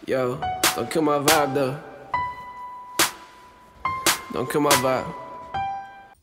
Yo, don't kill my vibe though. Don't kill my vibe.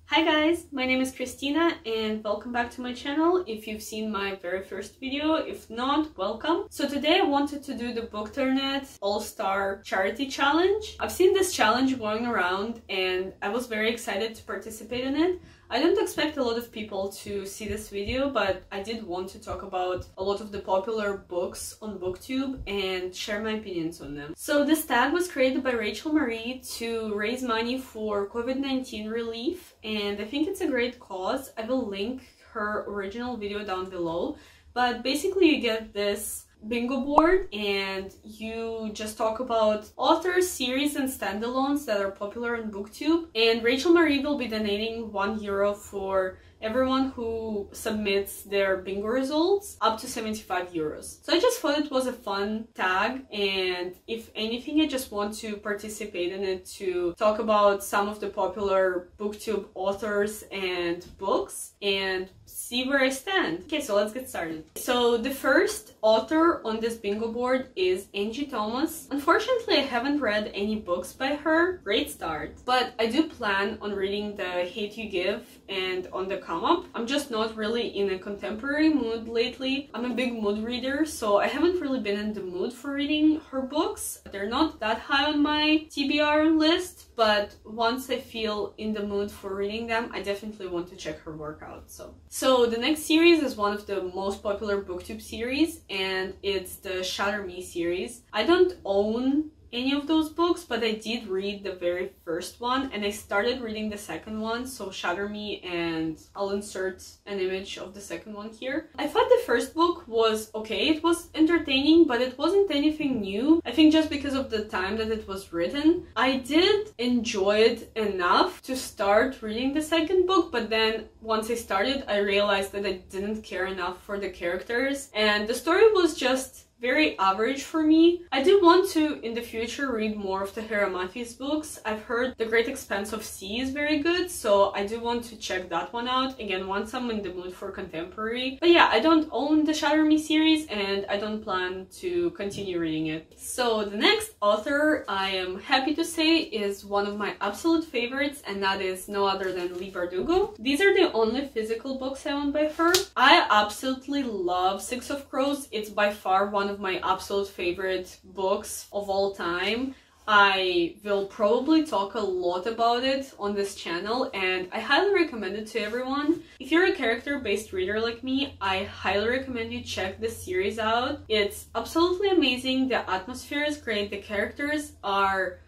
Hi guys, my name is Christina and welcome back to my channel if you've seen my very first video. If not, welcome. So today I wanted to do the Bookternet All-Star Charity Challenge. I've seen this challenge going around and I was very excited to participate in it. I don't expect a lot of people to see this video, but I did want to talk about a lot of the popular books on BookTube and share my opinions on them. So this tag was created by Rachael Marie to raise money for COVID-19 relief, and I think it's a great cause. I will link her original video down below, but basically you get this bingo board and you just talk about authors, series and standalones that are popular on BookTube, and Rachael Marie will be donating €1 for everyone who submits their bingo results, up to €75. So I just thought it was a fun tag, and if anything I just want to participate in it to talk about some of the popular BookTube authors and books and see where I stand. Okay, so let's get started. So the first author on this bingo board is Angie Thomas. Unfortunately, I haven't read any books by her. Great start. But I do plan on reading The Hate U Give and On the Come Up. I'm just not really in a contemporary mood lately. I'm a big mood reader, so I haven't really been in the mood for reading her books. They're not that high on my TBR list, but once I feel in the mood for reading them, I definitely want to check her work out. So the next series is one of the most popular BookTube series, and it's the Shatter Me series. I don't own any of those books, but I did read the very first one and I started reading the second one, so Shatter Me, and I'll insert an image of the second one here. I thought the first book was okay, it was entertaining, but it wasn't anything new. I think just because of the time that it was written. I did enjoy it enough to start reading the second book, but then once I started I realized that I didn't care enough for the characters and the story was just very average for me. I do want to, in the future, read more of the Tahira Mafi's books. I've heard The Great Expanse of Sea is very good, so I do want to check that one out, again, once I'm in the mood for contemporary. But yeah, I don't own the Shatter Me series, and I don't plan to continue reading it. So the next author, I am happy to say, is one of my absolute favorites, and that is no other than Leigh Bardugo. These are the only physical books I own by her. I absolutely love Six of Crows. It's by far one of my absolute favorite books of all time. I will probably talk a lot about it on this channel and I highly recommend it to everyone. If you're a character-based reader like me, I highly recommend you check this series out. It's absolutely amazing, the atmosphere is great, the characters are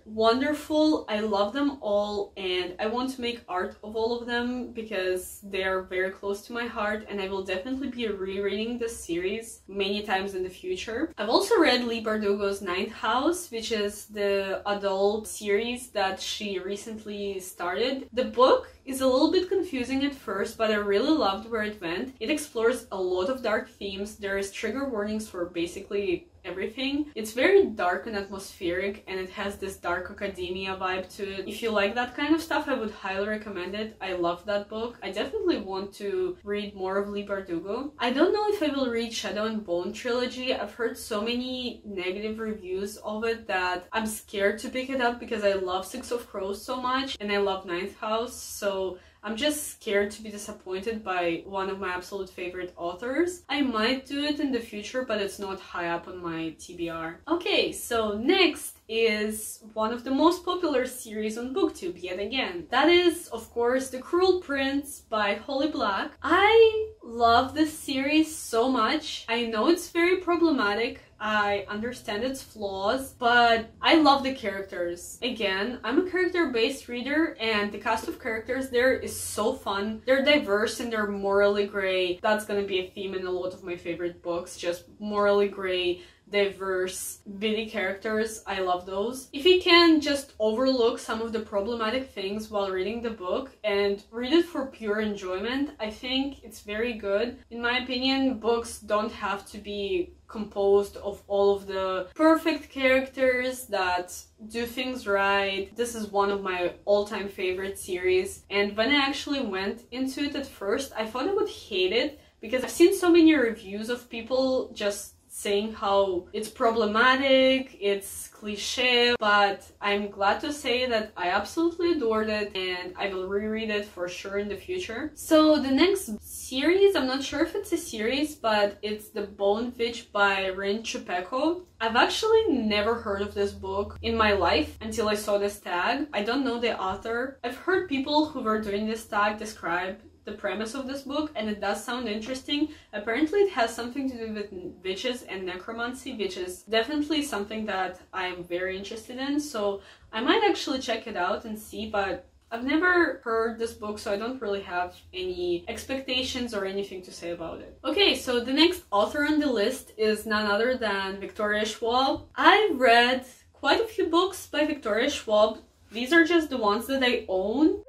wonderful. I love them all and I want to make art of all of them because they are very close to my heart, and I will definitely be rereading this series many times in the future. I've also read Leigh Bardugo's Ninth House, which is the adult series that she recently started. The book is a little bit confusing at first, but I really loved where it went. It explores a lot of dark themes. There is trigger warnings for basically everything. It's very dark and atmospheric and it has this dark academia vibe to it. If you like that kind of stuff, I would highly recommend it. I love that book. I definitely want to read more of Leigh Bardugo. I don't know if I will read Shadow and Bone trilogy. I've heard so many negative reviews of it that I'm scared to pick it up because I love Six of Crows so much and I love Ninth House, so I'm just scared to be disappointed by one of my absolute favorite authors. I might do it in the future, but it's not high up on my TBR. Okay, so next is one of the most popular series on BookTube yet again. That is, of course, The Cruel Prince by Holly Black. I love this series so much. I know it's very problematic. I understand its flaws, but I love the characters. Again, I'm a character-based reader and the cast of characters there is so fun. They're diverse and they're morally gray. That's gonna be a theme in a lot of my favorite books, just morally gray, diverse, witty characters. I love those. If you can just overlook some of the problematic things while reading the book and read it for pure enjoyment, I think it's very good. In my opinion, books don't have to be composed of all of the perfect characters that do things right. This is one of my all-time favorite series, and when I actually went into it at first, I thought I would hate it because I've seen so many reviews of people just saying how it's problematic, it's cliche, but I'm glad to say that I absolutely adored it and I will reread it for sure in the future. So the next series, I'm not sure if it's a series, but it's The Bone Witch by Rin Chupeco. I've actually never heard of this book in my life until I saw this tag. I don't know the author. I've heard people who were doing this tag describe the premise of this book, and it does sound interesting. Apparently it has something to do with witches and necromancy, which is definitely something that I'm very interested in, so I might actually check it out and see, but I've never heard this book, so I don't really have any expectations or anything to say about it. Okay, so the next author on the list is none other than Victoria Schwab. I've read quite a few books by Victoria Schwab. These are just the ones that I own.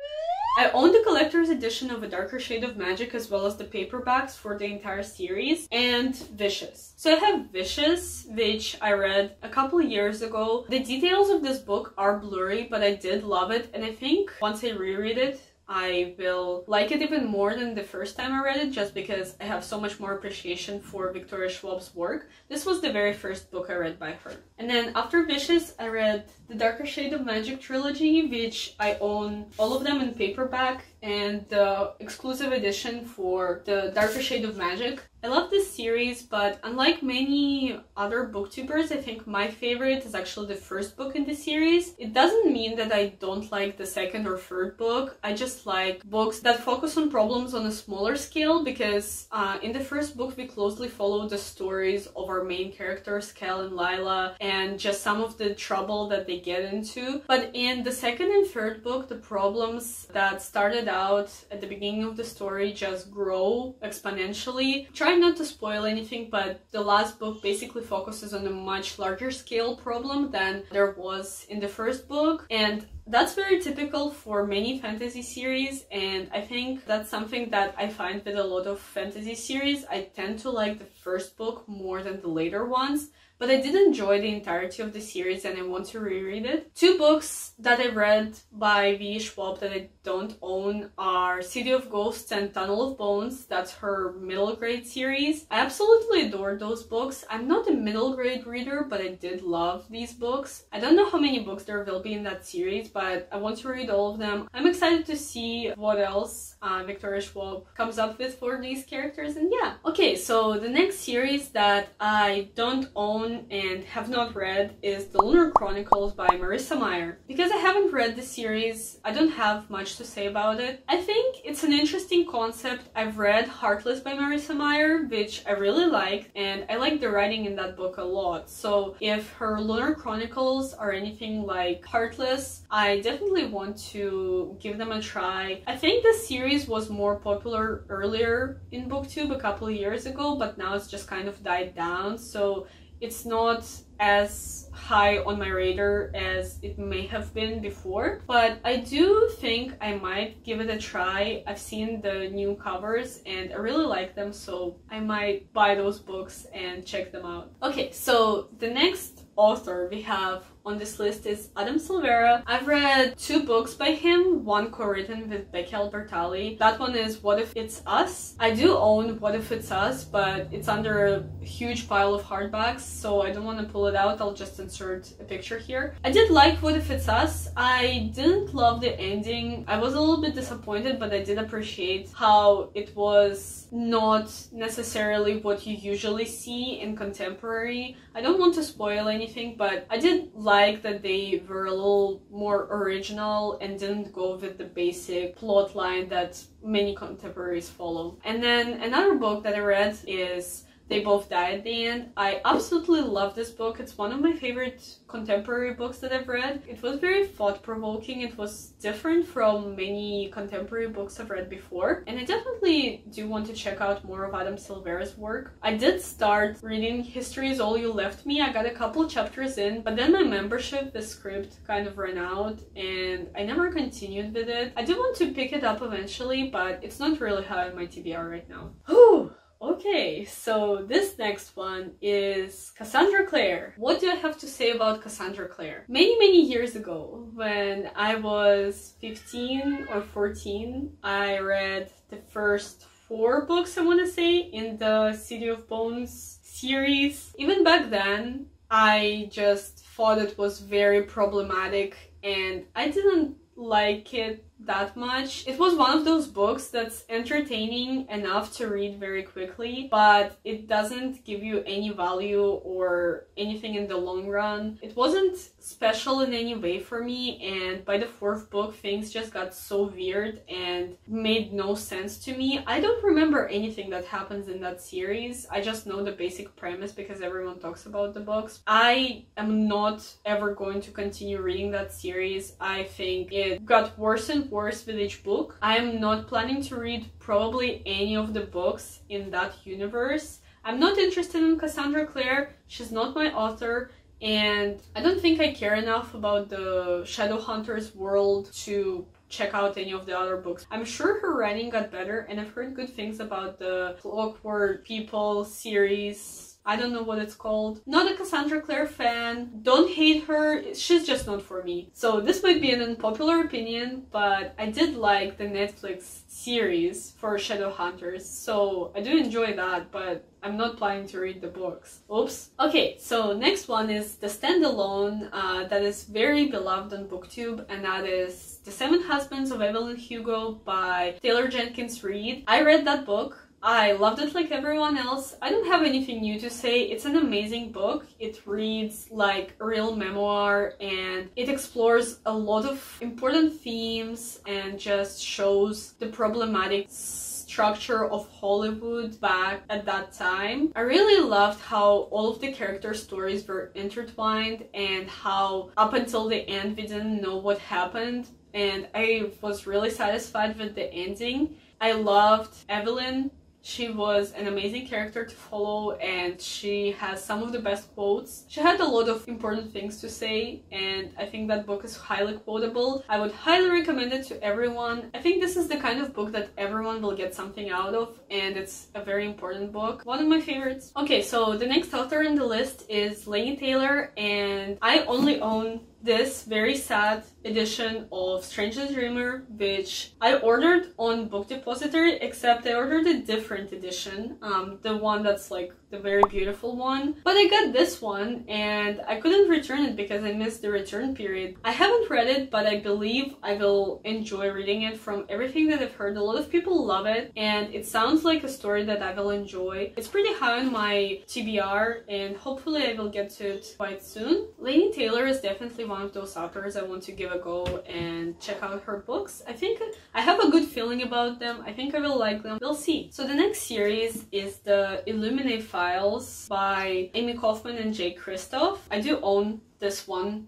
I own the collector's edition of A Darker Shade of Magic, as well as the paperbacks for the entire series, and Vicious. So I have Vicious, which I read a couple of years ago. The details of this book are blurry, but I did love it, and I think once I reread it, I will like it even more than the first time I read it, just because I have so much more appreciation for Victoria Schwab's work. This was the very first book I read by her. And then after Vicious, I read the Darker Shade of Magic trilogy, which I own all of them in paperback, and the exclusive edition for the Darker Shade of Magic. I love this series, but unlike many other booktubers, I think my favorite is actually the first book in the series. It doesn't mean that I don't like the second or third book. I just like books that focus on problems on a smaller scale, because in the first book we closely follow the stories of our main characters, Cal and Lila, and just some of the trouble that they get into. But in the second and third book, the problems that started out at the beginning of the story just grow exponentially. Try not to spoil anything, but the last book basically focuses on a much larger scale problem than there was in the first book, and that's very typical for many fantasy series, and I think that's something that I find with a lot of fantasy series. I tend to like the first book more than the later ones, but I did enjoy the entirety of the series and I want to reread it. Two books that I read by V. Schwab that I don't own are City of Ghosts and Tunnel of Bones. That's her middle grade series. I absolutely adore those books. I'm not a middle grade reader, but I did love these books. I don't know how many books there will be in that series, but I want to read all of them. I'm excited to see what else Victoria Schwab comes up with for these characters, and yeah. Okay, so the next series that I don't own and have not read is The Lunar Chronicles by Marissa Meyer. Because I haven't read the series, I don't have much to say about it. I think it's an interesting concept. I've read Heartless by Marissa Meyer, which I really liked, and I like the writing in that book a lot. So if her Lunar Chronicles are anything like Heartless, I definitely want to give them a try. I think the series was more popular earlier in BookTube a couple of years ago, but now it's just kind of died down, so it's not as high on my radar as it may have been before, but I do think I might give it a try. I've seen the new covers and I really like them, so I might buy those books and check them out. Okay, so the next author we have on this list is Adam Silvera. I've read two books by him, one co-written with Becky Albertalli. That one is What If It's Us. I do own What If It's Us, but it's under a huge pile of hardbacks, so I don't want to pull it out. I'll just insert a picture here. I did like What If It's Us. I didn't love the ending. I was a little bit disappointed, but I did appreciate how it was not necessarily what you usually see in contemporary. I don't want to spoil anything, but I did like that they were a little more original and didn't go with the basic plot line that many contemporaries follow. And then another book that I read is They Both Die at the End. I absolutely love this book. It's one of my favorite contemporary books that I've read. It was very thought-provoking. It was different from many contemporary books I've read before. And I definitely do want to check out more of Adam Silvera's work. I did start reading History Is All You Left Me. I got a couple chapters in, but then my membership, the script, kind of ran out and I never continued with it. I do want to pick it up eventually, but it's not really high on my TBR right now. Whew! Okay, so this next one is Cassandra Clare. What do I have to say about Cassandra Clare? Many years ago, when I was 15 or 14, I read the first 4 books, I want to say, in the City of Bones series. Even back then, I just thought it was very problematic and I didn't like it that much. It was one of those books that's entertaining enough to read very quickly, but it doesn't give you any value or anything in the long run. It wasn't special in any way for me, and by the 4th book things just got so weird and made no sense to me. I don't remember anything that happens in that series. I just know the basic premise because everyone talks about the books. I am not ever going to continue reading that series. I think it got worse and worse with each book. I'm not planning to read probably any of the books in that universe. I'm not interested in Cassandra Clare. She's not my author, and I don't think I care enough about the Shadowhunters world to check out any of the other books. I'm sure her writing got better, and I've heard good things about the Clockwork People series. I don't know what it's called. Not a Cassandra Clare fan. Don't hate her. She's just not for me. So this might be an unpopular opinion, but I did like the Netflix series for Shadowhunters. So I do enjoy that, but I'm not planning to read the books. Oops. Okay, so next one is the standalone that is very beloved on BookTube, and that is The 7 Husbands of Evelyn Hugo by Taylor Jenkins Reid. I read that book. I loved it like everyone else. I don't have anything new to say. It's an amazing book. It reads like a real memoir, and it explores a lot of important themes and just shows the problematic structure of Hollywood back at that time. I really loved how all of the character stories were intertwined and how up until the end we didn't know what happened, and I was really satisfied with the ending. I loved Evelyn. She was an amazing character to follow, and she has some of the best quotes. She had a lot of important things to say, and I think that book is highly quotable. I would highly recommend it to everyone. I think this is the kind of book that everyone will get something out of, and it's a very important book. One of my favorites. Okay, so the next author in the list is Laini Taylor, and I only own this very sad edition of Strange the Dreamer, which I ordered on Book Depository, except I ordered a different edition, the one that's like the very beautiful one. But I got this one and I couldn't return it because I missed the return period. I haven't read it, but I believe I will enjoy reading it. From everything that I've heard, a lot of people love it, and it sounds like a story that I will enjoy. It's pretty high on my TBR, and hopefully I will get to it quite soon. Laini Taylor is definitely one of those authors I want to give a go and check out her books. I think I have a good feeling about them. I think I will like them. We'll see. So the next series is the Illuminate Files by Amy Kaufman and Jake Kristoff. I do own this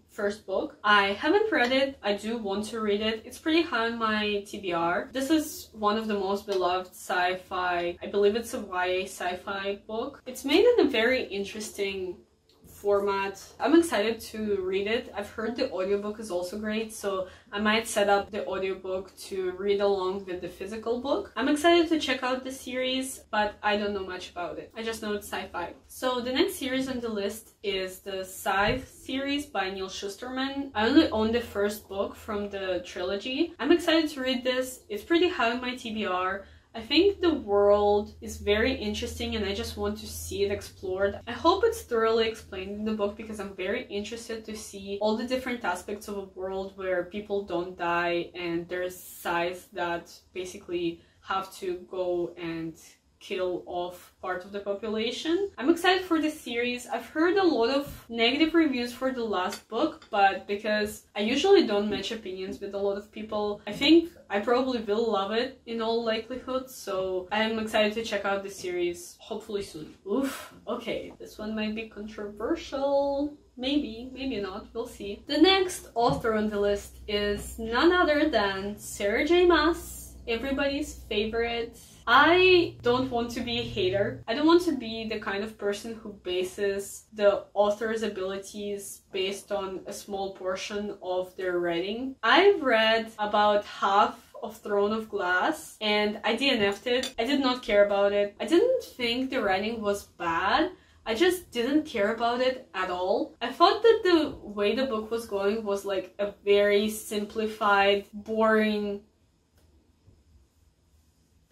first book. I haven't read it. I do want to read it. It's pretty high on my TBR. This is one of the most beloved sci-fi, I believe it's a YA sci-fi book. It's made in a very interesting format. I'm excited to read it. I've heard the audiobook is also great, so I might set up the audiobook to read along with the physical book. I'm excited to check out the series, but I don't know much about it. I just know it's sci-fi. So the next series on the list is the Scythe series by Neil Shusterman. I only own the first book from the trilogy. I'm excited to read this. It's pretty high on my TBR. I think the world is very interesting and I just want to see it explored. I hope it's thoroughly explained in the book because I'm very interested to see all the different aspects of a world where people don't die and there's scythes that basically have to go and kill off part of the population. I'm excited for this series. I've heard a lot of negative reviews for the last book, but because I usually don't match opinions with a lot of people, I think I probably will love it in all likelihood, so I'm excited to check out the series hopefully soon. Oof, okay, this one might be controversial. Maybe, maybe not, we'll see. The next author on the list is none other than Sarah J. Maas, everybody's favorite. I don't want to be a hater. I don't want to be the kind of person who bases the author's abilities based on a small portion of their writing. I've read about half of Throne of Glass and I DNF'd it. I did not care about it. I didn't think the writing was bad. I just didn't care about it at all. I thought that the way the book was going was like a very simplified, boring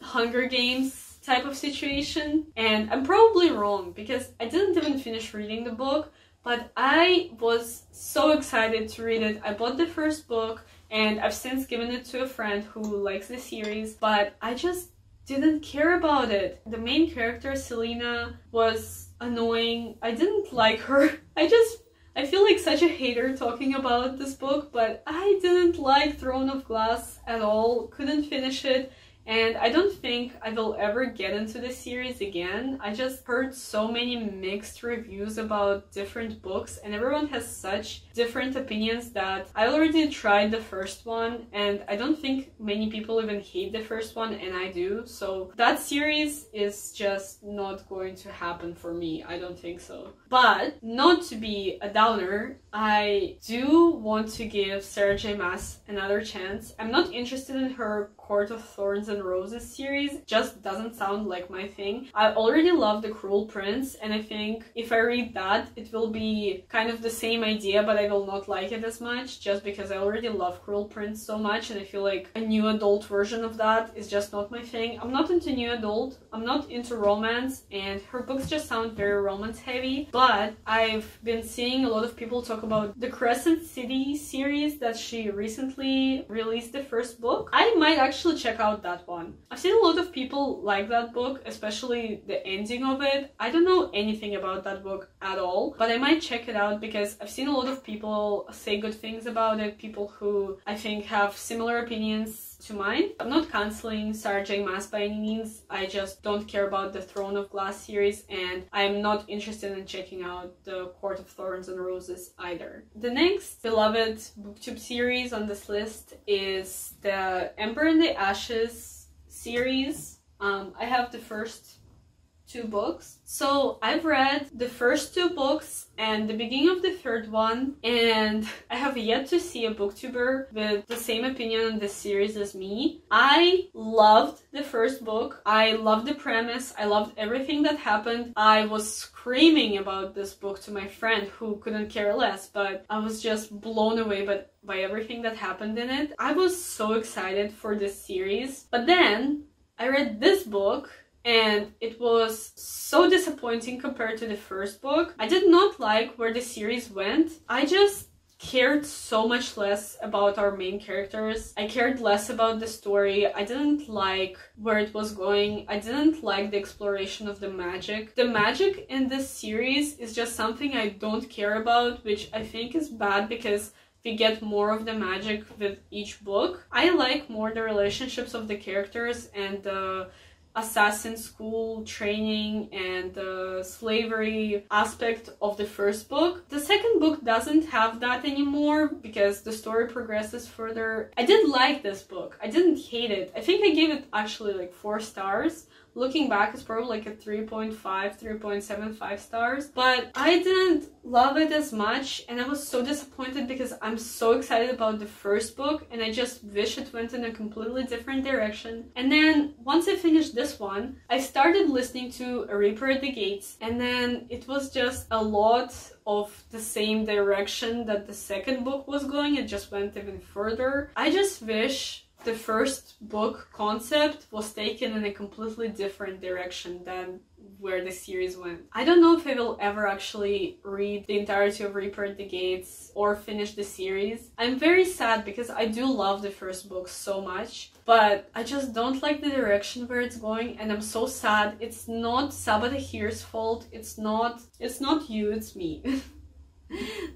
Hunger Games type of situation. And I'm probably wrong because I didn't even finish reading the book, but I was so excited to read it. I bought the first book and I've since given it to a friend who likes the series, but I just didn't care about it. The main character, Selena, was annoying. I didn't like her. I feel like such a hater talking about this book, but I didn't like Throne of Glass at all. Couldn't finish it. And I don't think I will ever get into the series again. I just heard so many mixed reviews about different books and everyone has such different opinions that I already tried the first one and I don't think many people even hate the first one, and I do. So that series is just not going to happen for me. I don't think so. But not to be a downer, I do want to give Sarah J. Maas another chance. I'm not interested in her Court of Thorns and Roses series, just doesn't sound like my thing. I already love The Cruel Prince, and I think if I read that, it will be kind of the same idea, but I will not like it as much, just because I already love Cruel Prince so much, and I feel like a new adult version of that is just not my thing. I'm not into new adult, I'm not into romance, and her books just sound very romance heavy, but I've been seeing a lot of people talk about the Crescent City series that she recently released the first book. I might actually check out that one. I've seen a lot of people like that book, especially the ending of it. I don't know anything about that book at all, but I might check it out because I've seen a lot of people say good things about it, people who I think have similar opinions to mine. I'm not cancelling Sarah J. Maas by any means, I just don't care about the Throne of Glass series and I'm not interested in checking out the Court of Thorns and Roses either. The next beloved booktube series on this list is the Ember in the Ashes series. I have the first 2 books. So I've read the first 2 books and the beginning of the third one, and I have yet to see a booktuber with the same opinion on this series as me. I loved the first book. I loved the premise. I loved everything that happened. I was screaming about this book to my friend who couldn't care less, but I was just blown away by everything that happened in it. I was so excited for this series, but then I read this book and it was so disappointing compared to the first book. I did not like where the series went. I just cared so much less about our main characters. I cared less about the story. I didn't like where it was going. I didn't like the exploration of the magic. The magic in this series is just something I don't care about, which I think is bad because we get more of the magic with each book. I like more the relationships of the characters and the assassin school training and the slavery aspect of the first book. The second book doesn't have that anymore because the story progresses further. I did like this book. I didn't hate it. I think I gave it actually like 4 stars. Looking back, it's probably like a 3.5, 3.75 stars, but I didn't love it as much and I was so disappointed because I'm so excited about the first book and I just wish it went in a completely different direction. And then once I finished this one, I started listening to A Reaper at the Gates, and then it was just a lot of the same direction that the second book was going. It just went even further. I just wish the first book concept was taken in a completely different direction than where the series went. I don't know if I will ever actually read the entirety of Reaper at the Gates or finish the series. I'm very sad because I do love the first book so much, but I just don't like the direction where it's going and I'm so sad. It's not Sabbath Here's fault. It's not you, it's me.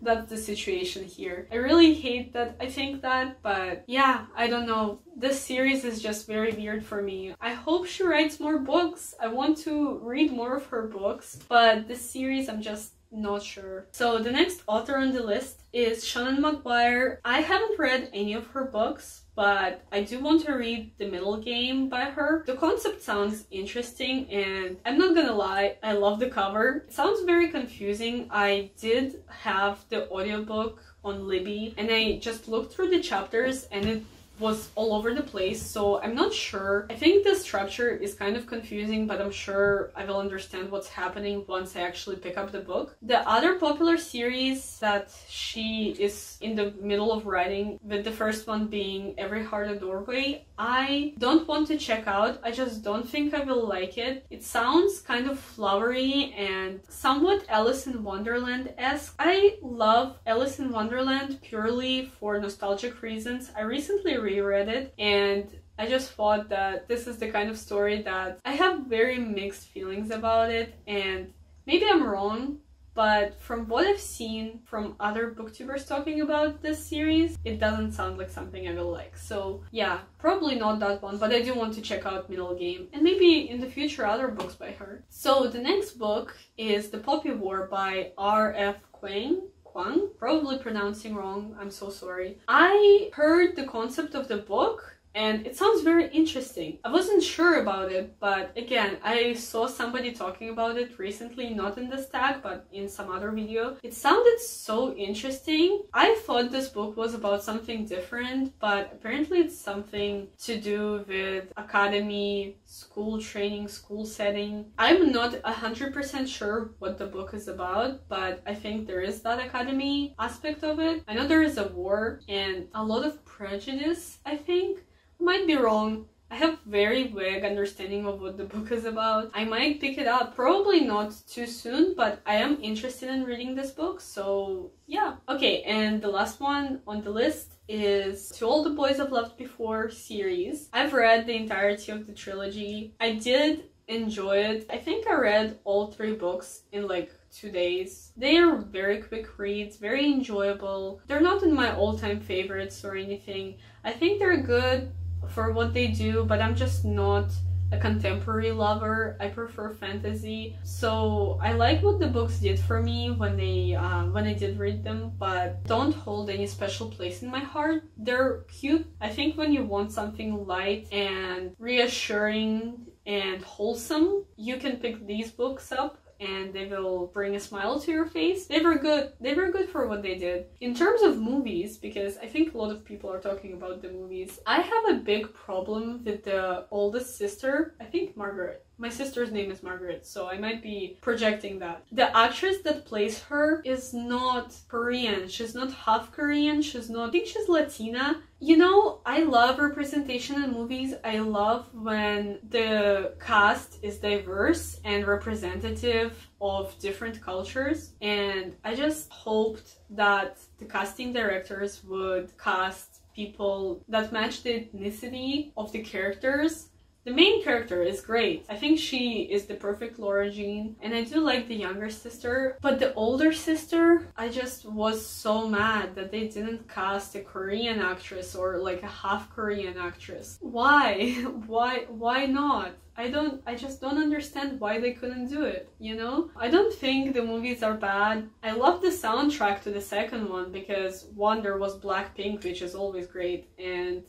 That's the situation here. I really hate that I think that, but yeah, I don't know. This series is just very weird for me. I hope she writes more books. I want to read more of her books, but this series I'm just not sure. So the next author on the list is Shannon Maguire. I haven't read any of her books, but I do want to read The Middle Game by her. The concept sounds interesting and I'm not gonna lie, I love the cover. It sounds very confusing. I did have the audiobook on Libby and I just looked through the chapters and it was all over the place, so I'm not sure. I think the structure is kind of confusing, but I'm sure I will understand what's happening once I actually pick up the book. The other popular series that she is in the middle of writing, with the first one being Every Heart a Doorway, I don't want to check out. I just don't think I will like it. It sounds kind of flowery and somewhat Alice in Wonderland-esque. I love Alice in Wonderland purely for nostalgic reasons. I recently reread it and I just thought that this is the kind of story that I have very mixed feelings about it, and maybe I'm wrong, but from what I've seen from other booktubers talking about this series, it doesn't sound like something I will like. So yeah, probably not that one, but I do want to check out Middle Game and maybe in the future other books by her. So the next book is The Poppy War by R.F. Kuang, probably pronouncing wrong, I'm so sorry. I heard the concept of the book and it sounds very interesting. I wasn't sure about it, but again, I saw somebody talking about it recently, not in this tag, but in some other video. It sounded so interesting. I thought this book was about something different, but apparently it's something to do with academy, school training, school setting. I'm not 100% sure what the book is about, but I think there is that academy aspect of it. I know there is a war and a lot of prejudice, I think. Might be wrong. I have very vague understanding of what the book is about. I might pick it up, probably not too soon, but I am interested in reading this book, so yeah. Okay, and the last one on the list is To All the Boys I've Loved Before series. I've read the entirety of the trilogy. I did enjoy it. I think I read all 3 books in like 2 days. They are very quick reads, very enjoyable. They're not in my all-time favorites or anything. I think they're good for what they do, but I'm just not a contemporary lover. I prefer fantasy. So I like what the books did for me when I did read them, but don't hold any special place in my heart. They're cute. I think when you want something light and reassuring and wholesome, you can pick these books up and they will bring a smile to your face. They were good. They were good for what they did. In terms of movies, because I think a lot of people are talking about the movies, I have a big problem with the oldest sister. I think Margaret. My sister's name is Margaret, so I might be projecting that. The actress that plays her is not Korean. She's not half Korean. She's not... I think she's Latina. You know, I love representation in movies. I love when the cast is diverse and representative of different cultures. And I just hoped that the casting directors would cast people that match the ethnicity of the characters. The main character is great. I think she is the perfect Laura Jean, and I do like the younger sister, but the older sister, I just was so mad that they didn't cast a Korean actress or like a half Korean actress. Why? Why not? I just don't understand why they couldn't do it, you know? I don't think the movies are bad. I love the soundtrack to the second one because one, there was Blackpink, which is always great, and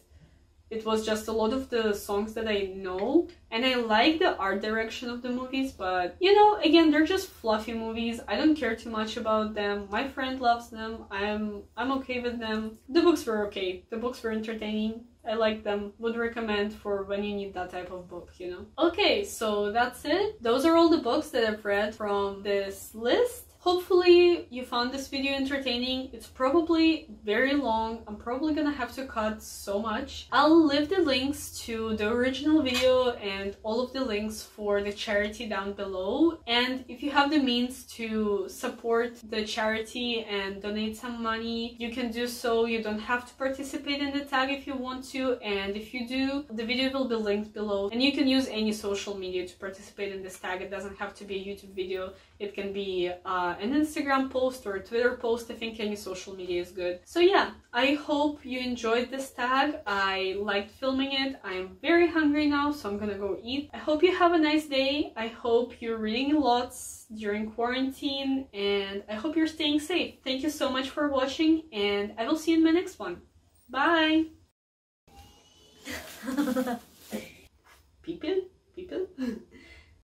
it was just a lot of the songs that I know, and I like the art direction of the movies, but you know, again, they're just fluffy movies. I don't care too much about them. My friend loves them. I'm okay with them. The books were okay. The books were entertaining. I like them. Would recommend for when you need that type of book, you know? Okay, so that's it. Those are all the books that I've read from this list. Hopefully you found this video entertaining. It's probably very long. I'm probably gonna have to cut so much. I'll leave the links to the original video and all of the links for the charity down below. And if you have the means to support the charity and donate some money, you can do so. You don't have to participate in the tag if you want to. And if you do, the video will be linked below. And you can use any social media to participate in this tag. It doesn't have to be a YouTube video. It can be an Instagram post or a Twitter post. I think any social media is good. So yeah, I hope you enjoyed this tag. I liked filming it. I'm very hungry now, so I'm gonna go eat. I hope you have a nice day. I hope you're reading lots during quarantine, and I hope you're staying safe. Thank you so much for watching, and I will see you in my next one. Bye! People?